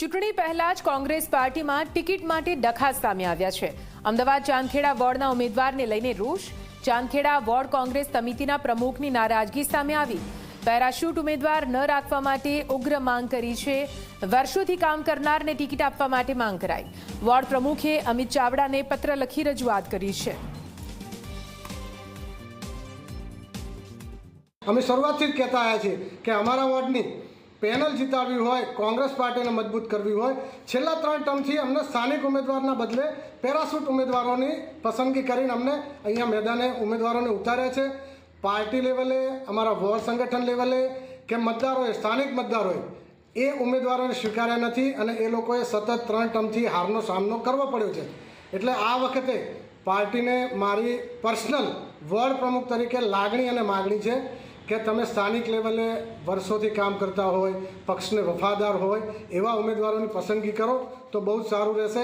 ચૂંટણી પહેલા જ કોંગ્રેસ પાર્ટીમાં ટિકિટ માટે ડખા સામે આવ્યા છે। અમદાવાદ ચાંદખેડા વોર્ડના ઉમેદવારને લઈને રોષ। ચાંદખેડા વોર્ડ કોંગ્રેસ સમિતિના પ્રમુખની નારાજગી સામે આવી। પેરાશૂટ ઉમેદવાર ન રાખવા માટે ઉગ્ર માંગ કરી છે। વર્ષોથી કામ કરનારને ટિકિટ આપવા માટે માંગ કરાઈ। વોર્ડ પ્રમુખે અમિત ચાવડાને પત્ર લખી રજૂઆત કરી છે। અમે શરૂઆતથી જ કહેતા આવ્યા છીએ કે અમારા વોર્ડની પેનલ જીતાડવી હોય, કોંગ્રેસ પાર્ટીને મજબૂત કરવી હોય, છેલ્લા 3 ટર્મથી અમને સ્થાનિક ઉમેદવારના બદલે પેરાશૂટ ઉમેદવારોની પસંદગી કરીને અમને અહીંયા મેદાને ઉમેદવારોને ઉતાર્યા છે। પાર્ટી લેવલે, અમારા વોર્ડ સંગઠન લેવલે કે મતદારોએ, સ્થાનિક મતદારોએ એ ઉમેદવારોને સ્વીકાર્યા નથી અને એ લોકોએ સતત 3 ટર્મથી હારનો સામનો કરવો પડ્યો છે। એટલે આ વખતે પાર્ટીને મારી પર્સનલ વોર્ડ પ્રમુખ તરીકે લાગણી અને માગણી છે કે તમે સ્થાનિક લેવલે વર્ષોથી કામ કરતા હોય, પક્ષને વફાદાર હોય એવા ઉમેદવારોની પસંદગી કરો તો બહુ જ સારું રહેશે।